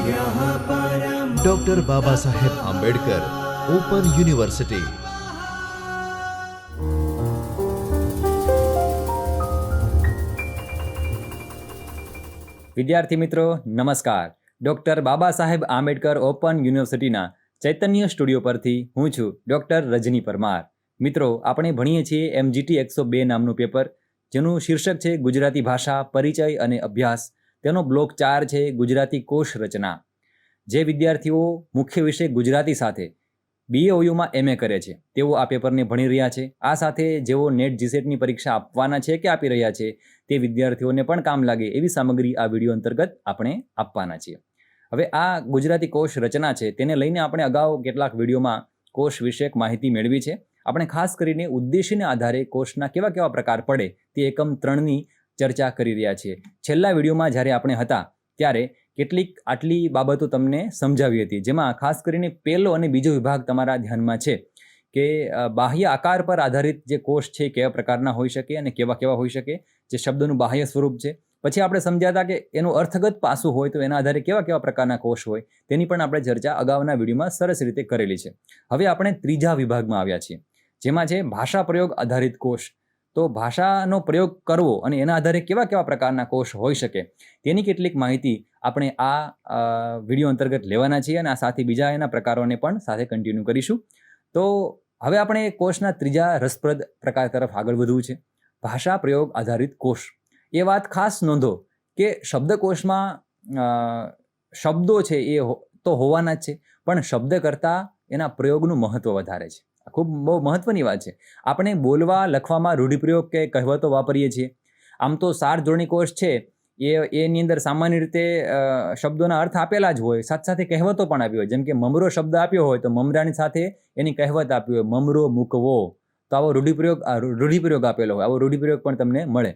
Doctor Baba Saheb Ambedkar open university. વિદ્યાર્થી મિત્રો નમસ્કાર. ડૉક્ટર બાબા સાહેબ આંબેડકર ઓપન યુનિવર્સિટીના ચૈતન્ય સ્ટુડિયો પરથી હું છું ડૉક્ટર રજની પરમાર. મિત્રો, આપણે ભણીએ છીએ MGT 102 નામનું પેપર, જેનું શીર્ષક છે ગુજરાતી ભાષા પરિચય અને અભ્યાસ. તેનો બ્લોક 4 છે ગુજરાતી કોશ રચના. જે વિદ્યાર્થીઓ મુખ્ય વિષય ગુજરાતી સાથે BAOUમાં MA કરે છે તેઓ આ પેપરને ભણી રહ્યા છે. આ સાથે જેઓ નેટ જીસેટની પરીક્ષા આપવાના છે કે આપી રહ્યા છે તે વિદ્યાર્થીઓને પણ કામ લાગે એવી સામગ્રી આ વિડીયો અંતર્ગત આપણે આપવાના છીએ. હવે આ ગુજરાતી કોશ રચના છે તેને લઈને આપણે અગાઉ કેટલાક વિડીયોમાં કોશ વિષયક માહિતી મેળવી છે. આપણે ખાસ કરીને ઉદ્દેશ્યને આધારે કોશના કેવા કેવા પ્રકાર પડે તે એકમ 3ની ચર્ચા કરી રહ્યા છીએ. છેલ્લા વિડીયોમાં જ્યારે આપણે હતા ત્યારે કેટલીક આટલી બાબતો તમને સમજાવી હતી, જેમાં ખાસ કરીને પહેલો અને બીજો વિભાગ તમારા ધ્યાનમાં છે કે બાહ્ય આકાર પર આધારિત જે કોશ છે કેવા પ્રકારના હોઈ શકે અને કેવા કેવા હોઈ શકે, જે શબ્દનું બાહ્ય સ્વરૂપ છે. પછી આપણે સમજ્યા હતા કે એનું અર્થગત પાસું હોય તો એના આધારે કેવા કેવા પ્રકારના કોશ હોય, તેની પણ આપણે ચર્ચા અગાઉના વિડીયોમાં સરસ રીતે કરેલી છે. હવે આપણે ત્રીજા વિભાગમાં આવ્યા છીએ, જેમાં છે ભાષા પ્રયોગ આધારિત કોશ. તો ભાષાનો પ્રયોગ કરવો અને એના આધારે કેવા કેવા પ્રકારના કોશ હોઈ શકે તેની કેટલીક માહિતી આપણે આ વિડીયો અંતર્ગત લેવાના છીએ અને આ સાથે બીજા એના પ્રકારોને પણ સાથે કન્ટિન્યુ કરીશું. તો હવે આપણે કોશના ત્રીજા રસપ્રદ પ્રકાર તરફ આગળ વધવું છે, ભાષા પ્રયોગ આધારિત કોશ. એ વાત ખાસ નોંધો કે શબ્દકોશમાં શબ્દો છે એ તો હોવાના જ છે, પણ શબ્દ કરતાં એના પ્રયોગનું મહત્ત્વ વધારે છે. ખૂબ બહુ મહત્વની વાત છે. આપણે બોલવા લખવામાં રૂઢિપ્રયોગ કે કહેવતો વાપરીએ છીએ. આમ તો 4 જોડણી કોશ છે એની અંદર સામાન્ય રીતે શબ્દોના અર્થ આપેલા જ હોય, સાથે સાથે કહેવતો પણ આપી હોય. જેમ કે મમરો શબ્દ આપ્યો હોય તો મમરાની સાથે એની કહેવત આપી હોય, મમરો મૂકવો. તો આવો રૂઢિપ્રયોગ આપેલો હોય, આવો રૂઢિપ્રયોગ પણ તમને મળે.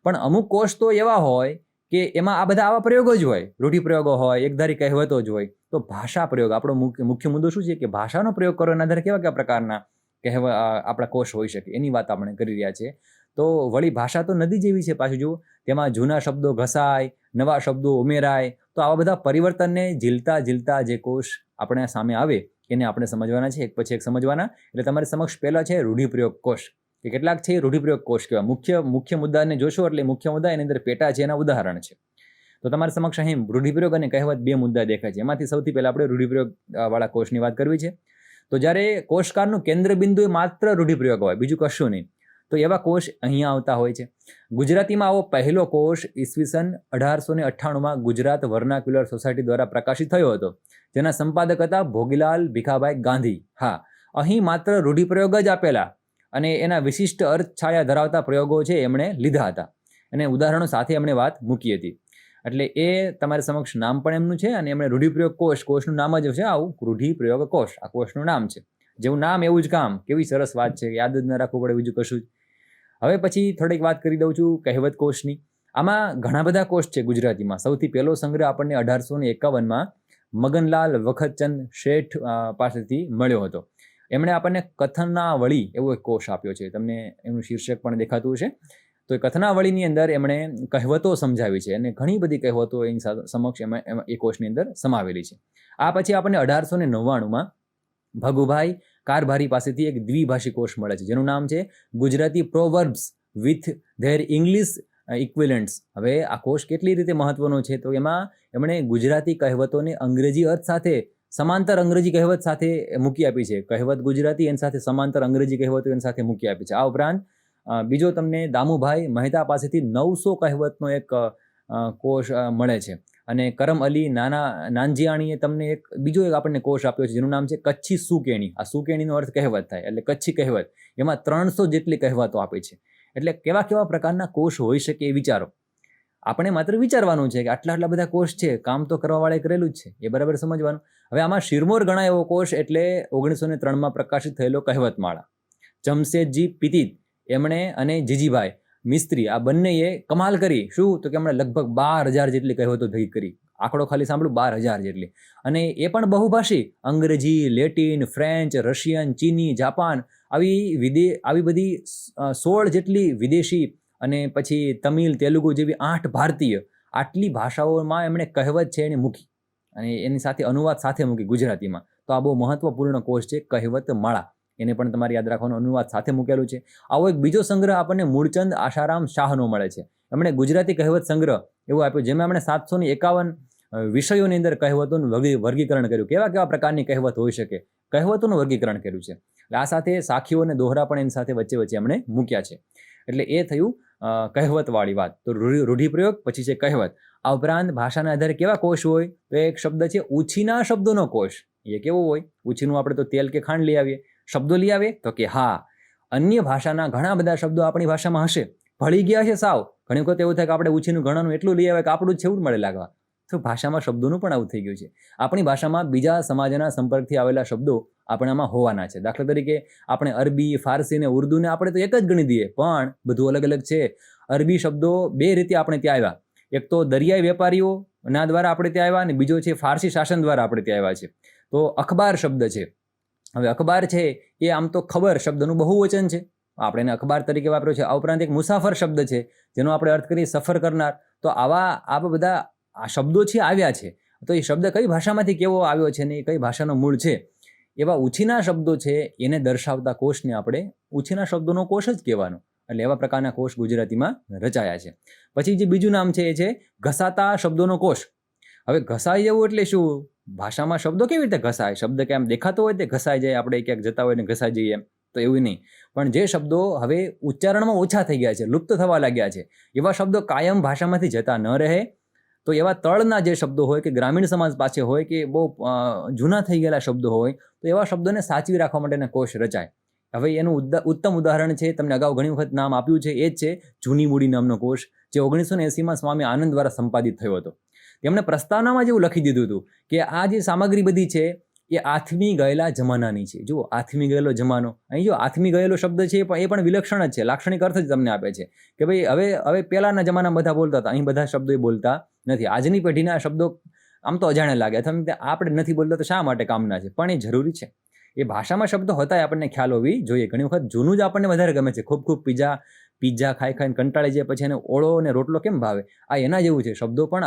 પણ અમુક કોશ તો એવા હોય કે એમાં આ બધા આવા પ્રયોગો જ હોય, રૂઢિપ્રયોગો હોય, એકધારી કહેવતો જ હોય. તો ભાષા પ્રયોગ, આપણો મુખ્ય મુદ્દો શું છે કે ભાષાનો પ્રયોગ કરો એના આધારે કેવા કેવા પ્રકારના આપણા કોશ હોઈ શકે એની વાત આપણે કરી રહ્યા છીએ. તો વળી ભાષા તો નદી જેવી છે પાછું જુઓ, તેમાં જૂના શબ્દો ઘસાય, નવા શબ્દો ઉમેરાય. તો આવા બધા પરિવર્તનને ઝીલતા જે કોશ આપણે સામે આવે એને આપણે સમજવાના છે, એક પછી એક સમજવાના. એટલે તમારી સમક્ષ પહેલા છે રૂઢિપ્રયોગ કોશ, કે કેટલાક છે રૂઢિપ્રયોગ કોશ કહેવાય. મુખ્ય મુદ્દાને જોશો એટલે મુખ્ય મુદ્દા એની અંદર પેટા છે, એના ઉદાહરણ છે. તો તમારી સમક્ષ અહીં રૂઢિપ્રયોગ અને કહેવત 2 મુદ્દા દેખાય છે. એમાંથી સૌથી પહેલા આપણે રૂઢિપ્રયોગ વાળા કોશની વાત કરવી છે. તો જ્યારે કોશકારનું કેન્દ્ર બિંદુ એ માત્ર રૂઢિપ્રયોગ હોય, બીજું કશું નહીં, તો એવા કોશ અહીંયા આવતા હોય છે. ગુજરાતીમાં આવો પહેલો કોશ ઈસવીસન 1898માં ગુજરાત વર્નાક્યુલર સોસાયટી દ્વારા પ્રકાશિત થયો હતો, જેના સંપાદક હતા ભોગીલાલ ભીખાભાઈ ગાંધી. હા, અહીં માત્ર રૂઢિપ્રયોગ જ આપેલા અને એના વિશિષ્ટ અર્થ છાયા ધરાવતા પ્રયોગો છે એમણે લીધા હતા અને ઉદાહરણો સાથે એમણે વાત મૂકી હતી. એટલે એ તમારી સમક્ષ નામ પણ એમનું છે અને એમણે રૂઢિપ્રયોગ કોશનું નામ જ છે આવું, રૂઢિપ્રયોગ કોશ આ કોશનું નામ છે. જેવું નામ એવું જ કામ, કેવી સરસ વાત છે, યાદ જ ન રાખવું પડે બીજું કશું જ. હવે પછી થોડીક વાત કરી દઉં છું કહેવત કોશની. આમાં ઘણા બધા કોશ છે ગુજરાતીમાં. સૌથી પહેલો સંગ્રહ આપણને 1851માં મગનલાલ વખતચંદ શેઠ પાસેથી મળ્યો હતો. એમણે આપણને કથનાવળી એવો એક કોશ આપ્યો છે, તમને એનું શીર્ષક પણ દેખાતું હશે. તો એ કથનાવળીની અંદર એમણે કહેવતો સમજાવી છે અને ઘણી બધી કહેવતો એની સમક્ષ એમાં એ કોશની અંદર સમાવેલી છે. આ પછી આપણને 1899માં ભગુભાઈ કારભારી પાસેથી એક દ્વિભાષી કોશ મળે છે, જેનું નામ છે ગુજરાતી પ્રોવર્બ્સ વિથ ધેર ઇંગ્લિશ ઇક્વિલેન્ટ્સ. હવે આ કોશ કેટલી રીતે મહત્વનો છે તો એમાં એમણે ગુજરાતી કહેવતોને અંગ્રેજી અર્થ સાથે સમાંતર અંગ્રેજી કહેવત સાથે મૂકી આપી છે. કહેવત ગુજરાતી એની સાથે સમાંતર અંગ્રેજી કહેવતો એની સાથે મૂકી આપી છે. આ ઉપરાંત બીજો તમને દામુભાઈ મહેતા પાસેથી 900 કહેવતનો એક કોશ મળે છે અને કરમ અલી નાનજીયાણીએ તમને બીજો એક આપણને કોશ આપ્યો છે, જેનું નામ છે કચ્છી સુકેણી. આ સુકેણીનો અર્થ કહેવત થાય એટલે કચ્છી કહેવત. એમાં 300 જેટલી કહેવતો આપી છે. એટલે કેવા કેવા પ્રકારના કોશ હોઈ શકે એ વિચારો. આપણે માત્ર વિચારવાનું છે કે આટલા બધા કોશ છે, કામ તો કરવાવાળાએ કરેલું જ છે, એ બરાબર સમજવાનું. હવે આમાં શિરમોર ગણાય એવો કોશ એટલે 1903માં પ્રકાશિત થયેલો કહેવતમાળા. જમશેદજી પિતિત એમણે અને જીજીભાઈ મિસ્ત્રી આ બંનેએ કમાલ કરી. શું તો કે એમણે લગભગ 12,000 જેટલી કહેવતો ભેગી કરી. આંકડો ખાલી સાંભળું 12,000 જેટલી. અને એ પણ બહુભાષી, અંગ્રેજી, લેટિન, ફ્રેન્ચ, રશિયન, ચીની, જાપાન આવી બધી 16 જેટલી વિદેશી અને પછી તમિલ, તેલુગુ જેવી 8 ભારતીય આટલી ભાષાઓમાં એમણે કહેવત છે એને મૂકી. અને એની સાથે અનુવાદ સાથે મૂકી ગુજરાતીમાં. તો આ બહુ મહત્વપૂર્ણ કોષ છે કહેવત માળા. એને પણ તમારે યાદ રાખવાનું, અનુવાદ સાથે મૂકેલું છે. આવો એક બીજો સંગ્રહ આપણને મૂળચંદ આશારામ શાહનો મળે છે. એમણે ગુજરાતી કહેવત સંગ્રહ એવો આપ્યો, જેમાં એમણે 751 વિષયોની અંદર કહેવતોનું વર્ગીકરણ કર્યું. કેવા કેવા પ્રકારની કહેવત હોઈ શકે, કહેવતોનું વર્ગીકરણ કર્યું છે. એટલે આ સાથે સાખીઓ અને દોહરા પણ એની સાથે વચ્ચે વચ્ચે એમણે મૂક્યા છે. એટલે એ થયું કહેવતવાળી વાત. તો રૂઢિપ્રયોગ, પછી છે કહેવત. આ ઉપરાંત ભાષાના આધારે કેવા કોષ હોય, તો એક શબ્દ છે ઉછીના શબ્દોનો કોષ. એ કેવો હોય? ઉછીનું આપણે તો તેલ કે ખાંડ લઈ આવીએ, શબ્દો લઈ આવીએ, તો કે હા, અન્ય ભાષાના ઘણા બધા શબ્દો આપણી ભાષામાં હશે, ભળી ગયા છે સાવ. ઘણી વખત એવું થાય કે આપણે ઉછીનું ઘણાનું એટલું લઈ આવે કે આપણું જ છેવું મળે લાગવા. તો ભાષામાં શબ્દોનું પણ આવું થઈ ગયું છે. આપણી ભાષામાં બીજા સમાજના સંપર્કથી આવેલા શબ્દો આપણામાં હોવાના છે. દાખલા તરીકે આપણે અરબી, ફારસી ને ઉર્દુને આપણે તો એક જ ગણી દઈએ, પણ બધું અલગ અલગ છે. અરબી શબ્દો બે રીતે આપણે ત્યાં આવ્યા. એક તો દરિયાઈ વેપારીઓના દ્વારા આપણે ત્યાં આવ્યા, અને બીજો છે ફારસી શાસન દ્વારા આપણે ત્યાં આવ્યા છે. તો અખબાર શબ્દ છે. હવે અખબાર છે એ આમ તો ખબર શબ્દનું બહુવચન છે, આપણે એને અખબાર તરીકે વાપર્યો છે. આ ઉપરાંત એક મુસાફર શબ્દ છે, જેનો આપણે અર્થ કરીએ સફર કરનાર. તો આવા બધા આ શબ્દો છે આવ્યા છે. તો એ શબ્દ કઈ ભાષામાંથી કેવો આવ્યો છે ને એ કઈ ભાષાનો મૂળ છે, એવા ઉછીના શબ્દો છે એને દર્શાવતા કોષને આપણે ઉછીના શબ્દોનો કોષ જ કહેવાનો. એટલે એવા પ્રકારના કોષ ગુજરાતીમાં રચાયા છે. પછી જે બીજું નામ છે એ છે ઘસાતા શબ્દોનો કોષ. હવે ઘસાઈ જવું એટલે શું? ભાષામાં શબ્દો કેવી રીતે ઘસાય? શબ્દ કેમ દેખાતો હોય તે ઘસાઈ જાય, આપણે ક્યાંક જતા હોય ને ઘસાઈ જઈએ એમ, તો એવું નહીં. પણ જે શબ્દો હવે ઉચ્ચારણમાં ઓછા થઈ ગયા છે, લુપ્ત થવા લાગ્યા છે, એવા શબ્દો કાયમ ભાષામાંથી જતા ન રહે, તો એવા તળના જે શબ્દો હોય કે ગ્રામીણ સમાજ પાસે હોય કે બહુ જૂના થઈ ગયેલા શબ્દો હોય, તો એવા શબ્દોને સાચવી રાખવા માટેના કોષ રચાય. હવે એનું ઉત્તમ ઉદાહરણ છે, તમને અગાઉ ઘણી વખત નામ આપ્યું છે, એ જ છે જૂની મૂડી નામનો કોષ, જે 1980માં સ્વામી આનંદ દ્વારા સંપાદિત થયો હતો. તેમણે પ્રસ્તાવનામાં જેવું લખી દીધું હતું કે આ જે સામગ્રી બધી છે એ આથમી ગયેલા જમાનાની છે. જુઓ, આથમી ગયેલો જમાનો, અહીં જો આથમી ગયેલો શબ્દ છે એ પણ વિલક્ષણ જ છે, લાક્ષણિક અર્થ જ તમને આપે છે કે ભાઈ હવે પહેલાના જમાનામાં બધા બોલતા હતા, અહીં બધા શબ્દો એ બોલતા નથી. આજની પેઢીના શબ્દો આમ તો અજાણે લાગે, અથવા આપણે નથી બોલતા તો શા માટે કામના છે, પણ એ જરૂરી છે. એ ભાષામાં શબ્દો હતા આપણને ખ્યાલ હોવી જોઈએ. ઘણી વખત જૂનું જ આપણને વધારે ગમે છે. ખૂબ પીઝા ખાઈને કંટાળી જાય, પછી એને ઓળો અને રોટલો કેમ ભાવે? આ એના જેવું છે. શબ્દો પણ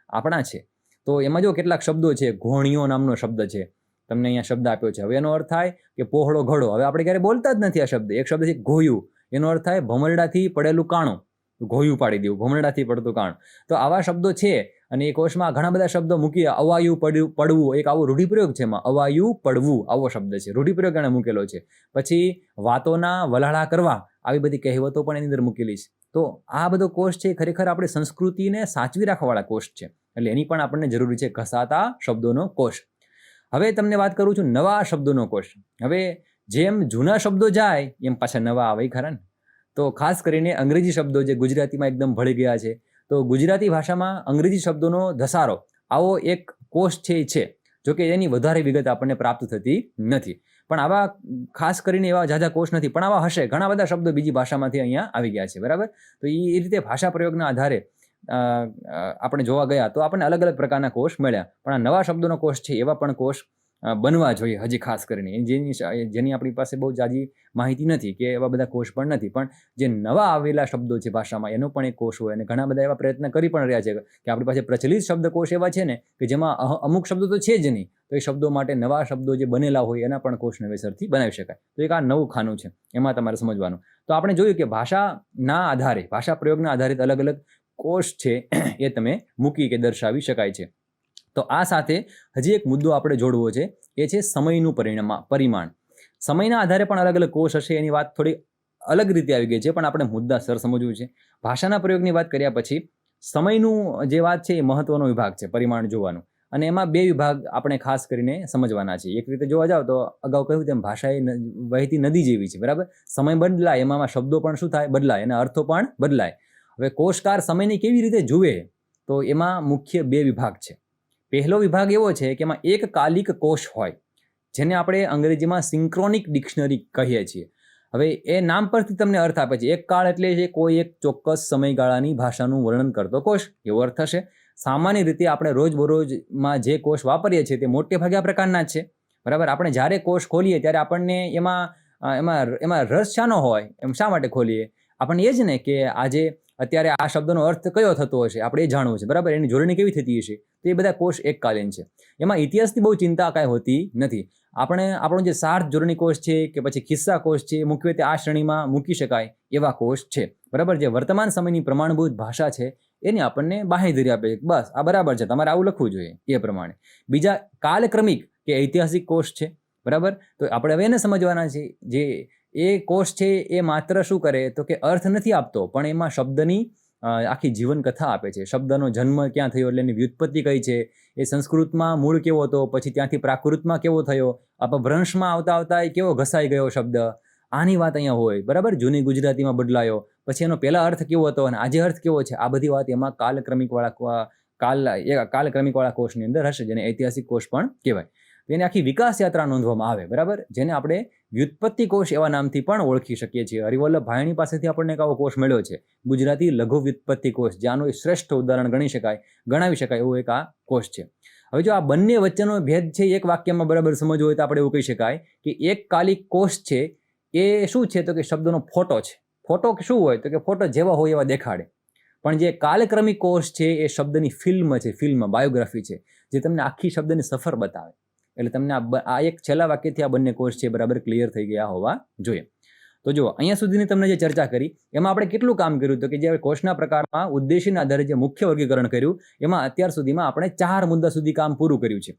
આપણા છે. તો એમાં જો કેટલાક શબ્દો છે. ઘોણિયો નામનો શબ્દ છે, તમને અહીંયા શબ્દ આપ્યો છે. હવે એનો અર્થ થાય કે પહોળો ઘડો. હવે આપણે ક્યારે બોલતા જ નથી આ શબ્દ. એક શબ્દ છે ઘોયું, એનો અર્થ થાય ભમરડાથી પડેલું કાણું, ઘોયું પાડી દેવું, ભમરડાથી પડતું કાણ. તો આવા શબ્દો છે. અને એ કોષમાં ઘણા બધા શબ્દો મૂકી. અવાયું પડવું એક આવો રૂઢિપ્રયોગ છે. એમાં અવાયું પડવું આવો શબ્દ છે, રૂઢિપ્રયોગ એને મૂકેલો છે. પછી વાતોના વલાળા કરવા, આવી બધી કહેવતો પણ એની અંદર મૂકેલી છે. તો આ બધો કોષ છે ખરેખર આપણી સંસ્કૃતિને સાચવી રાખવાવાળા કોષ છે. એટલે એની પણ આપણને જરૂરી છે, ઘસાતા શબ્દોનો કોષ. હવે તમને વાત કરું છું નવા શબ્દોનો કોષ. હવે જેમ જૂના શબ્દો જાય એમ પાછા નવા આવે ખરા ને. તો ખાસ કરીને અંગ્રેજી શબ્દો જે ગુજરાતીમાં એકદમ ભળી ગયા છે, તો ગુજરાતી ભાષામાં અંગ્રેજી શબ્દોનો ધસારો આવો એક કોષ છે. જોકે એની વધારે વિગત આપણને પ્રાપ્ત થતી નથી, પણ આવા ખાસ કરીને એવા ઝાઝા કોષ નથી, પણ આવા હશે. ઘણા બધા શબ્દો બીજી ભાષામાંથી અહીંયા આવી ગયા છે, બરાબર. તો એ રીતે ભાષા પ્રયોગના આધારે આપણે જોવા ગયા તો આપણને અલગ અલગ પ્રકારના કોષ મળ્યા. પણ આ નવા શબ્દોનો કોષ છે એવા પણ કોષ બનવા જોઈએ હજી, ખાસ કરીને જેની આપણી પાસે બહુ જાજી માહિતી નથી કે એવા બધા કોષ પણ નથી. પણ જે નવા આવેલા શબ્દો છે ભાષામાં, એનો પણ એક કોષ હોય. અને ઘણા બધા એવા પ્રયત્ન કરી પણ રહ્યા છે કે આપણી પાસે પ્રચલિત શબ્દકોષ એવા છે ને કે જેમાં અમુક શબ્દો તો છે જ નહીં, તો એ શબ્દો માટે નવા શબ્દો જે બનેલા હોય એના પણ કોષ નવેસરથી બનાવી શકાય. તો એક આ નવું ખાનું છે, એમાં તમારે સમજવાનું. તો આપણે જોયું કે ભાષાના આધારે, ભાષા પ્રયોગના આધારિત અલગ અલગ કોષ છે એ તમે મૂકી કે દર્શાવી શકાય છે. તો આ સાથે હજી એક મુદ્દો આપણે જોડવો છે, એ છે સમયનું પરિમાણ. સમયના આધારે પણ અલગ અલગ કોષ હશે, એની વાત થોડી અલગ રીતે આવી ગઈ છે, પણ આપણે મુદ્દાસર સમજવું છે. ભાષાના પ્રયોગની વાત કર્યા પછી સમયનું જે વાત છે એ મહત્વનો વિભાગ છે, પરિમાણ જોવાનું. અને એમાં બે વિભાગ આપણે ખાસ કરીને સમજવાના છે. એક રીતે જોવા જાવ તો અગાઉ કહ્યું તેમ ભાષા એ વહેતી નદી જેવી છે, બરાબર. સમય બદલાય એમાં શબ્દો પણ શું થાય? બદલાય, એના અર્થો પણ બદલાય. હવે કોષકાર સમયને કેવી રીતે જુએ, તો એમાં મુખ્ય બે વિભાગ છે. પહેલો વિભાગ એવો છે કે એમાં એક કાલિક કોષ હોય, જેને આપણે અંગ્રેજીમાં સિન્ક્રોનિક ડિક્શનરી કહીએ છીએ. હવે એ નામ પરથી તમને અર્થ આપે છે. એક કાળ એટલે છે કોઈ એક ચોક્કસ સમયગાળાની ભાષાનું વર્ણન કરતો કોષ, એવો અર્થ થશે. સામાન્ય રીતે આપણે રોજબરોજમાં જે કોષ વાપરીએ છીએ તે મોટે ભાગે આ પ્રકારના જ છે, બરાબર. આપણે જ્યારે કોષ ખોલીએ ત્યારે આપણને એમાં રસ શાનો હોય, એમ શા માટે ખોલીએ? આપણને એ જ ને કે આજે અત્યારે આ શબ્દનો અર્થ કયો થતો હશે આપણે એ જાણવું છે, બરાબર, એની જોડણી કેવી થતી હશે, તો એ બધા કોષ એકકાલીન છે. એમાં ઇતિહાસની બહુ ચિંતા કાંઈ હોતી નથી. આપણો જે સાર્થ જોડણી કોષ છે કે પછી ખિસ્સા કોષ છે, મુખ્યત્વે આ શ્રેણીમાં મૂકી શકાય એવા કોષ છે, બરાબર. જે વર્તમાન સમયની પ્રમાણભૂત ભાષા છે એની આપણને બાંહેધરી આપે છે, બસ આ બરાબર છે, તમારે આવું લખવું જોઈએ એ પ્રમાણે. બીજા કાલક્રમિક કે ઐતિહાસિક કોષ છે, બરાબર. તો આપણે હવે એને સમજવાના છે. જે એ કોષ છે એ માત્ર શું કરે તો કે અર્થ નથી આપતો, પણ એમાં શબ્દની આખી જીવન કથા આપે છે. શબ્દનો જન્મ ક્યાં થયો, એટલે એની વ્યુત્પત્તિ કઈ છે, એ સંસ્કૃતમાં મૂળ કેવો હતો, પછી ત્યાંથી પ્રાકૃતમાં કેવો થયો, અપભ્રંશમાં આવતા આવતા એ કેવો ઘસાઈ ગયો શબ્દ, આની વાત અહીંયા હોય, બરાબર. જૂની ગુજરાતીમાં બદલાયો, પછી એનો પહેલા અર્થ કેવો હતો અને આજે અર્થ કેવો છે, આ બધી વાત એમાં કાલક્રમિકવાળા કોષની અંદર હશે, જેને ઐતિહાસિક કોષ પણ કહેવાય. એને આખી વિકાસ યાત્રા નોંધવામાં આવે, બરાબર, જેને આપણે વ્યુત્પત્તિ કોષ એવા નામથી પણ ઓળખી શકીએ છીએ. હરિવલ્લભ ભાયણી પાસેથી આપણને એક આવો કોષ મળ્યો છે, ગુજરાતી લઘુ વ્યુત્પત્તિ કોષ, જેનું શ્રેષ્ઠ ઉદાહરણ ગણાવી શકાય એવું એક આ કોષ છે. હવે જો આ બંને વચ્ચેનો ભેદ છે એક વાક્યમાં બરાબર સમજવો હોય તો આપણે એવું કહી શકાય કે એક કાલિક કોષ છે એ શું છે તો કે શબ્દનો ફોટો છે. ફોટો શું હોય તો કે ફોટો જેવા હોય એવા દેખાડે, પણ જે કાલક્રમિક કોષ છે એ શબ્દની ફિલ્મ છે, બાયોગ્રાફી છે, જે તમને આખી શબ્દની સફર બતાવે. એટલે તમને આ એક છેલ્લા વાક્યથી આ બંને કોર્સ છે બરાબર ક્લિયર થઈ ગયા હોવા જોઈએ. તો જુઓ, અહીંયા સુધીની તમને જે ચર્ચા કરી એમાં આપણે કેટલું કામ કર્યું, તો કે જે કોષના પ્રકારમાં ઉદ્દેશના આધારે જે મુખ્ય વર્ગીકરણ કર્યું એમાં અત્યાર સુધીમાં આપણે 4 મુદ્દા સુધી કામ પૂરું કર્યું છે.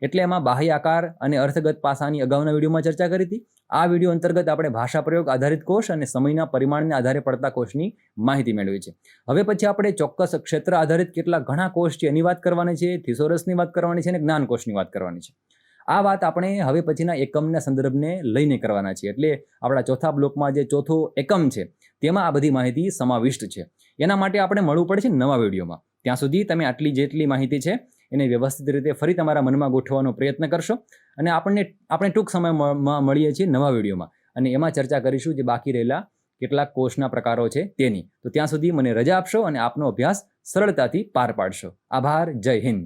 એટલે એમાં બાહ્ય આકાર અને અર્થગત પાસાની અગાઉના વિડીયોમાં ચર્ચા કરી હતી. આ વિડીયો અંતર્ગત આપણે ભાષા પ્રયોગ આધારિત કોષ અને સમયના પરિમાણને આધારે પડતા કોષની માહિતી મેળવી છે. હવે પછી આપણે ચોક્કસ ક્ષેત્ર આધારિત કેટલા ઘણા કોષ છે એની વાત કરવાની છે, થિસોરસની વાત કરવાની છે અને જ્ઞાન કોષની વાત કરવાની છે. આ વાત આપણે હવે પછીના એકમના સંદર્ભને લઈને કરવાના છીએ. એટલે આપણા ચોથા બ્લોકમાં જે ચોથો એકમ છે તેમાં આ બધી માહિતી સમાવિષ્ટ છે. એના માટે આપણે મળવું પડે છે નવા વિડીયોમાં. ત્યાં સુધી તમે આટલી જેટલી માહિતી છે એને વ્યવસ્થિત રીતે ફરી તમારા મનમાં ગોઠવવાનો પ્રયત્ન કરશો અને આપણે ટૂંક સમયમાં મળીએ છીએ નવા વિડીયોમાં અને એમાં ચર્ચા કરીશું જે બાકી રહેલા કેટલાક કોષના પ્રકારો છે તેની. તો ત્યાં સુધી મને રજા આપશો અને આપનો અભ્યાસ સરળતાથી પાર પાડશો. આભાર. જય હિન્દ.